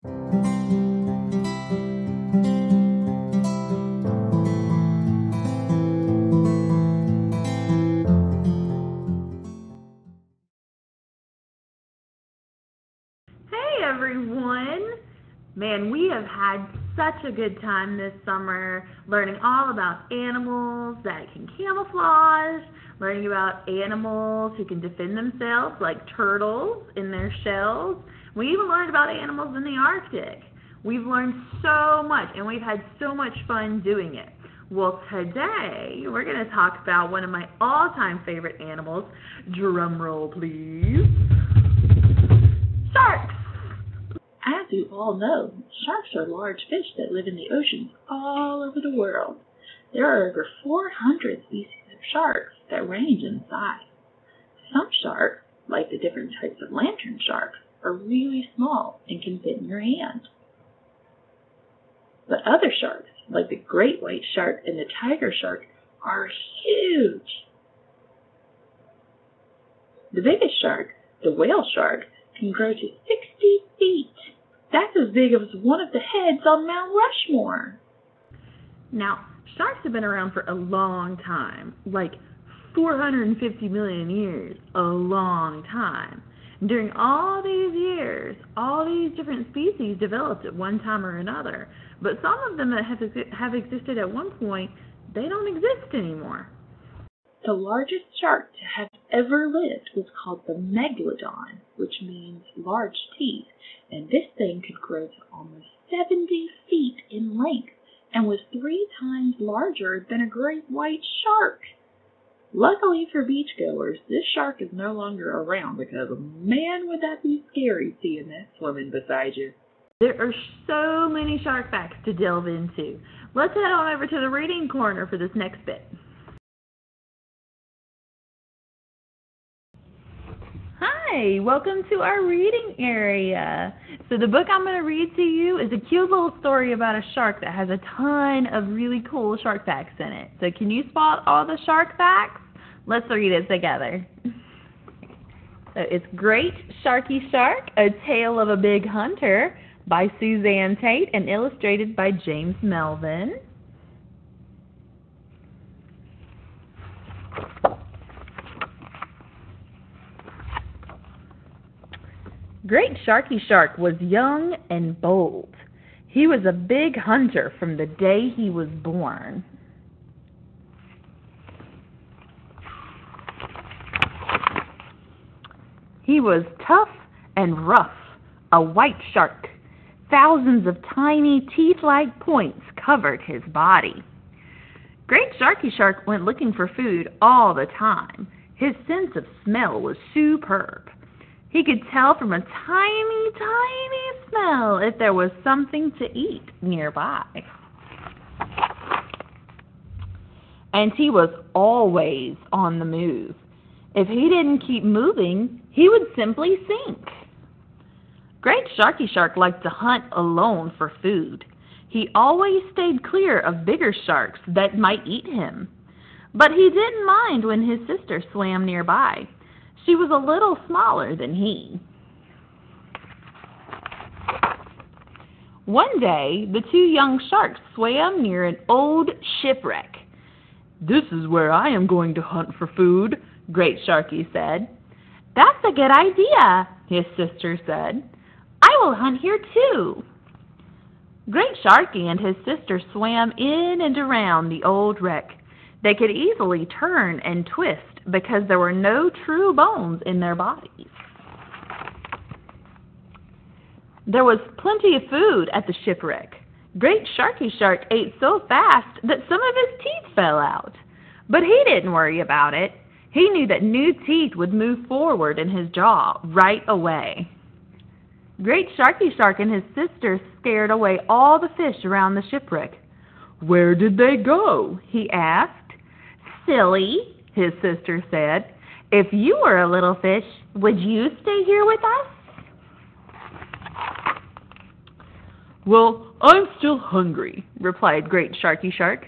Hey everyone! Man, we have had such a good time this summer learning all about animals that can camouflage, learning about animals who can defend themselves like turtles in their shells. We even learned about animals in the Arctic. We've learned so much and we've had so much fun doing it. Well, today we're going to talk about one of my all-time favorite animals. Drum roll, please. Sharks! As you all know, sharks are large fish that live in the oceans all over the world. There are over 400 species of sharks that range in size. Some sharks, like the different types of lantern sharks, are really small and can fit in your hand. But other sharks, like the great white shark and the tiger shark, are huge. The biggest shark, the whale shark, can grow to 60 feet. That's as big as one of the heads on Mount Rushmore. Now, sharks have been around for a long time, like 450 million years, a long time. During all these years, all these different species developed at one time or another, but some of them that have existed at one point, they don't exist anymore. The largest shark to have ever lived was called the megalodon, which means large teeth, and this thing could grow to almost 70 feet in length and was 3 times larger than a great white shark. Luckily for beachgoers, this shark is no longer around because, man, would that be scary seeing that swimming beside you. There are so many shark facts to delve into. Let's head on over to the reading corner for this next bit. Hi, welcome to our reading area. So the book I'm going to read to you is a cute little story about a shark that has a ton of really cool shark facts in it. So can you spot all the shark facts? Let's read it together. So it's Great Sharky Shark, A Tale of a Big Hunter by Suzanne Tate and illustrated by James Melvin. Great Sharky Shark was young and bold. He was a big hunter from the day he was born. He was tough and rough, a white shark. Thousands of tiny teeth-like points covered his body. Great Sharky Shark went looking for food all the time. His sense of smell was superb. He could tell from a tiny, tiny smell if there was something to eat nearby. And he was always on the move. If he didn't keep moving, he would simply sink. Great Sharky Shark liked to hunt alone for food. He always stayed clear of bigger sharks that might eat him. But he didn't mind when his sister swam nearby. She was a little smaller than he. One day, the 2 young sharks swam near an old shipwreck. "This is where I am going to hunt for food," Great Sharky said. "That's a good idea," his sister said. "I will hunt here too." Great Sharky and his sister swam in and around the old wreck. They could easily turn and twist because there were no true bones in their bodies. There was plenty of food at the shipwreck. Great Sharky Shark ate so fast that some of his teeth fell out. But he didn't worry about it. He knew that new teeth would move forward in his jaw right away. Great Sharky Shark and his sister scared away all the fish around the shipwreck. "Where did they go?" he asked. "Silly," his sister said. "If you were a little fish, would you stay here with us?" "Well, I'm still hungry," replied Great Sharky Shark.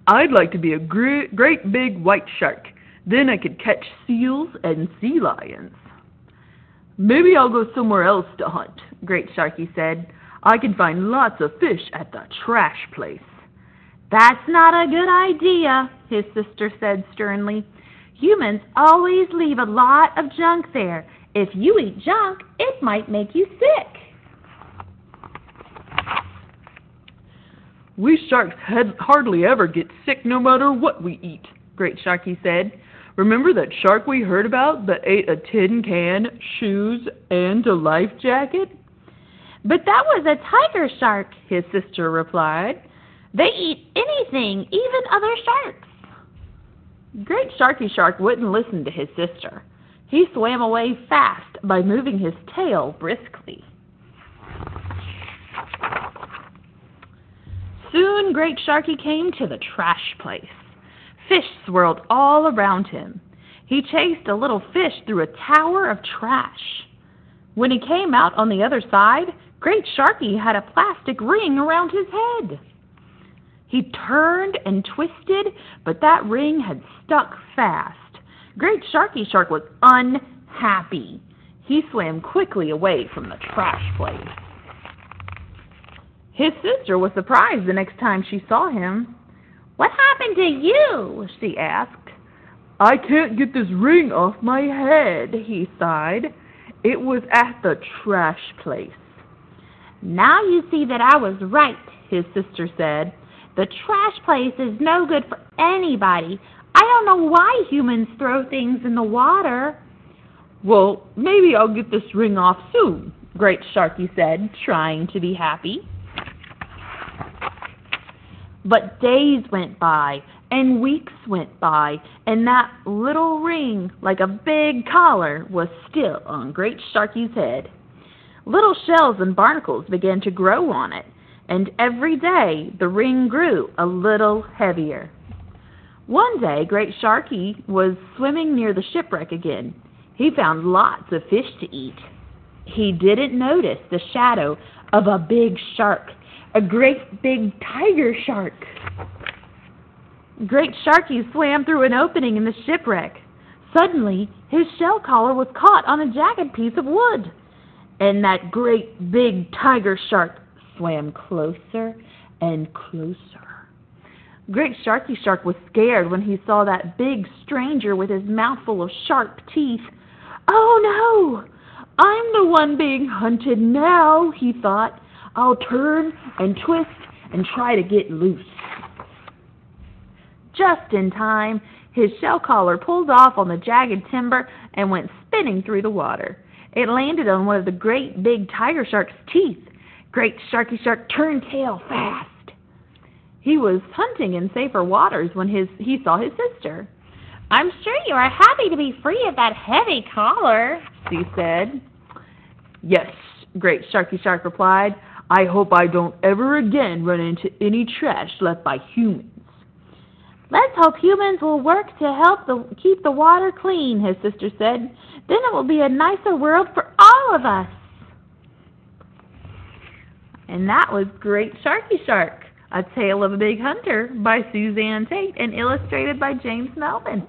"I'd like to be a great big white shark. Then I could catch seals and sea lions." "Maybe I'll go somewhere else to hunt," Great Sharky said. I can find lots of fish at the trash place." "That's not a good idea," his sister said sternly. "Humans always leave a lot of junk there. If you eat junk, it might make you sick." "We sharks hardly ever get sick no matter what we eat," Great Sharky said. "Remember that shark we heard about that ate a tin can, shoes, and a life jacket?" "But that was a tiger shark," his sister replied. "They eat anything, even other sharks." Great Sharky Shark wouldn't listen to his sister. He swam away fast by moving his tail briskly. Soon Great Sharky came to the trash place. Fish swirled all around him. He chased a little fish through a tower of trash. When he came out on the other side, Great Sharky had a plastic ring around his head. He turned and twisted, but that ring had stuck fast. Great Sharky Shark was unhappy. He swam quickly away from the trash place. His sister was surprised the next time she saw him. "What happened to you?" she asked. "I can't get this ring off my head," he sighed. "It was at the trash place." "Now you see that I was right," his sister said. "The trash place is no good for anybody. I don't know why humans throw things in the water." "Well, maybe I'll get this ring off soon," Great Sharky said, trying to be happy. But days went by, and weeks went by, and that little ring, like a big collar, was still on Great Sharky's head. Little shells and barnacles began to grow on it, and every day the ring grew a little heavier. One day, Great Sharky was swimming near the shipwreck again. He found lots of fish to eat. He didn't notice the shadow of a big shark, a great big tiger shark. Great Sharky swam through an opening in the shipwreck. Suddenly, his shell collar was caught on a jagged piece of wood, and that great big tiger shark swam closer and closer. Great Sharky Shark was scared when he saw that big stranger with his mouth full of sharp teeth. "Oh no! I'm the one being hunted now," he thought. "I'll turn and twist and try to get loose." Just in time, his shell collar pulled off on the jagged timber and went spinning through the water. It landed on one of the great big tiger shark's teeth. Great Sharky Shark turned tail fast. He was hunting in safer waters when he saw his sister. "I'm sure you are happy to be free of that heavy collar," she said. "Yes," Great Sharky Shark replied. "I hope I don't ever again run into any trash left by humans." "Let's hope humans will work to help keep the water clean," his sister said. "Then it will be a nicer world for all of us." And that was Great Sharky Shark, A Tale of a Big Hunter by Suzanne Tate and illustrated by James Melvin.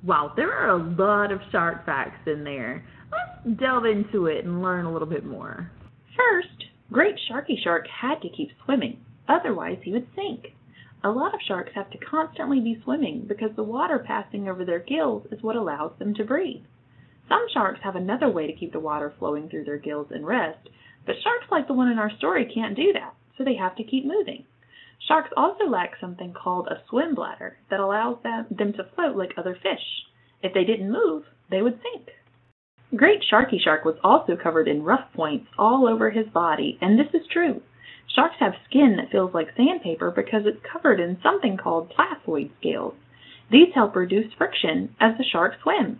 Wow, there are a lot of shark facts in there. Let's delve into it and learn a little bit more. First, Great Sharky Shark had to keep swimming, otherwise he would sink. A lot of sharks have to constantly be swimming because the water passing over their gills is what allows them to breathe. Some sharks have another way to keep the water flowing through their gills and rest, but sharks like the one in our story can't do that, so they have to keep moving. Sharks also lack something called a swim bladder that allows them to float like other fish. If they didn't move, they would sink. Great Sharky Shark was also covered in rough points all over his body, and this is true. Sharks have skin that feels like sandpaper because it's covered in something called plasmoid scales. These help reduce friction as the shark swims.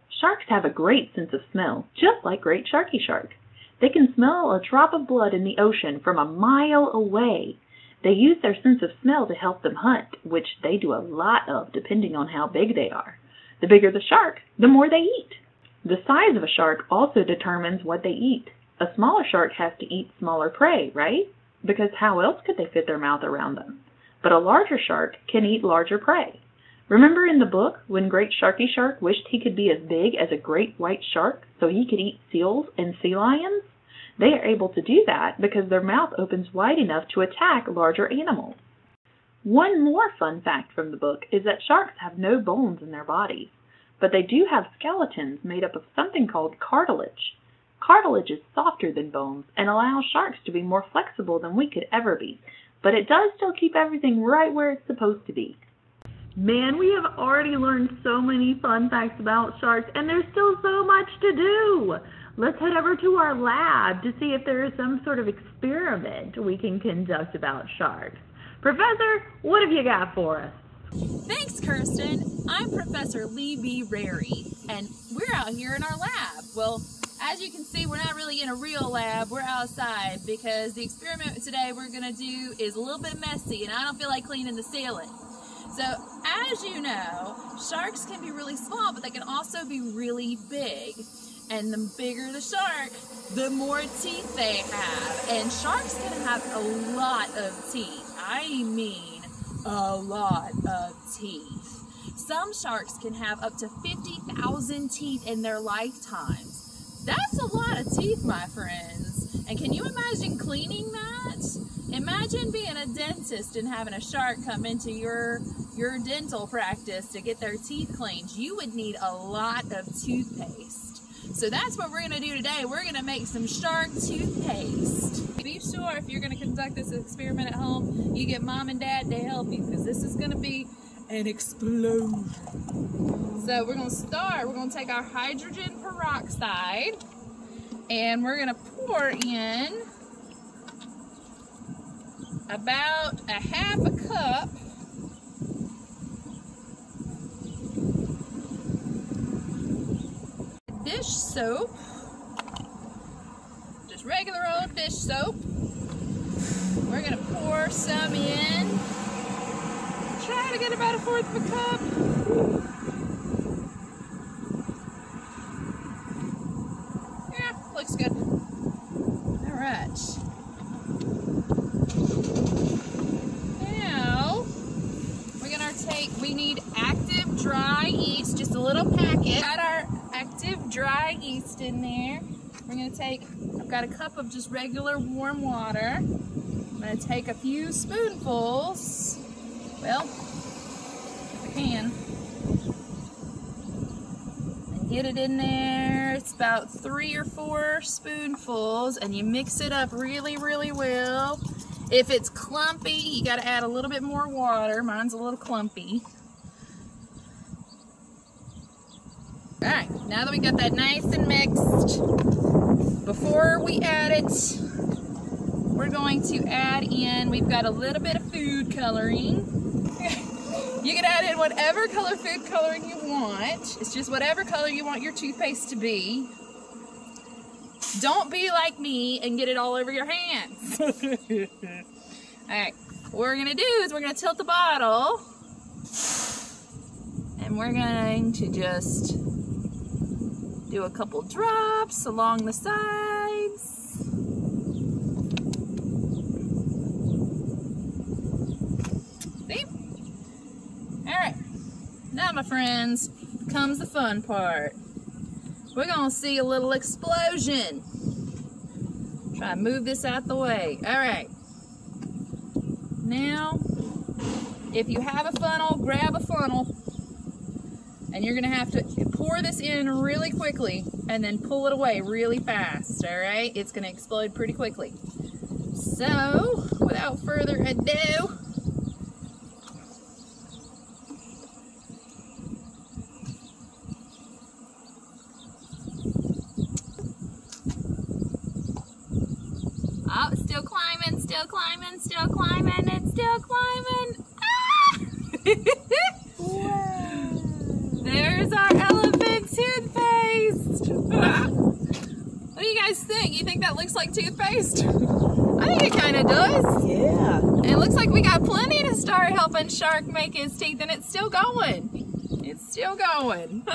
Sharks have a great sense of smell, just like Great Sharky Shark. They can smell a drop of blood in the ocean from a mile away. They use their sense of smell to help them hunt, which they do a lot of depending on how big they are. The bigger the shark, the more they eat. The size of a shark also determines what they eat. A smaller shark has to eat smaller prey, right? Because how else could they fit their mouth around them? But a larger shark can eat larger prey. Remember in the book when Great Sharky Shark wished he could be as big as a great white shark so he could eat seals and sea lions? They are able to do that because their mouth opens wide enough to attack larger animals. One more fun fact from the book is that sharks have no bones in their bodies, but they do have skeletons made up of something called cartilage. Cartilage is softer than bones and allows sharks to be more flexible than we could ever be, but it does still keep everything right where it's supposed to be. Man, we have already learned so many fun facts about sharks, and there's still so much to do. Let's head over to our lab to see if there is some sort of experiment we can conduct about sharks. Professor, what have you got for us? Thanks, Kirsten. I'm Professor Lee B. Rary, and we're out here in our lab. Well, as you can see, we're not really in a real lab. We're outside because the experiment today we're going to do is a little bit messy, and I don't feel like cleaning the ceiling. So, as you know, sharks can be really small, but they can also be really big. And the bigger the shark, the more teeth they have. And sharks can have a lot of teeth. I mean, a lot of teeth. Some sharks can have up to 50,000 teeth in their lifetimes. That's a lot of teeth, my friends. And can you imagine cleaning that? Imagine being a dentist and having a shark come into your dental practice to get their teeth cleaned. You would need a lot of toothpaste. So that's what we're going to do today. We're going to make some shark toothpaste. Be sure if you're going to conduct this experiment at home, you get mom and dad to help you because this is going to be an explosion. So we're going to start. We're going to take our hydrogen peroxide and we're going to pour in about a half a cup dish soap, just regular old dish soap. We're going to pour some in. Try to get about a fourth of a cup. Yeah, looks good. All right. Now, we're going to we need active dry yeast, just a little packet. Got our active dry yeast in there. We're going to I've got a cup of just regular warm water. I'm going to take a few spoonfuls. Well, if I can. And get it in there. It's about 3 or 4 spoonfuls, and you mix it up really, really well. If it's clumpy, you got to add a little bit more water. Mine's a little clumpy. Alright, now that we got that nice and mixed, before we add it, we're going to add in, we've got a little bit of food coloring. You can add in whatever color food coloring you want. It's just whatever color you want your toothpaste to be. Don't be like me and get it all over your hands. Alright, what we're going to do is we're going to tilt the bottle and we're going to just do a couple drops along the sides. See? Alright, now my friends, comes the fun part. We're going to see a little explosion. Try to move this out the way. Alright. Now, if you have a funnel, grab a funnel. And you're going to have to pour this in really quickly and then pull it away really fast, all right? It's going to explode pretty quickly. So, without further ado, oh, it's still climbing, still climbing, still climbing, it's still climbing. Ah! There's our elephant toothpaste. What do you guys think? You think that looks like toothpaste? I think it kind of does. Yeah. And it looks like we got plenty to start helping Shark make his teeth, and it's still going. It's still going.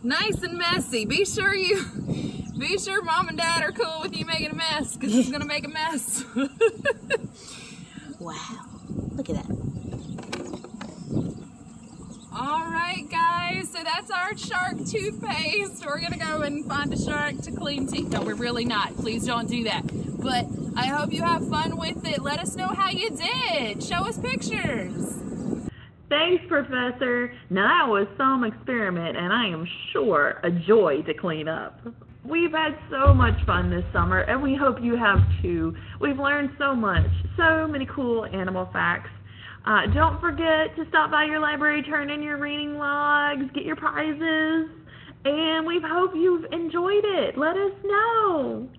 Nice and messy. Be sure Mom and Dad are cool with you making a mess, because it's gonna make a mess. Wow. Look at that. All right, guys, so that's our shark toothpaste. We're gonna go and find a shark to clean teeth. No, we're really not. Please don't do that. But I hope you have fun with it. Let us know how you did. Show us pictures. Thanks, Professor. Now that was some experiment, and I am sure a joy to clean up. We've had so much fun this summer, and we hope you have too. We've learned so much, so many cool animal facts. Don't forget to stop by your library, turn in your reading logs, get your prizes, and we hope you've enjoyed it. Let us know.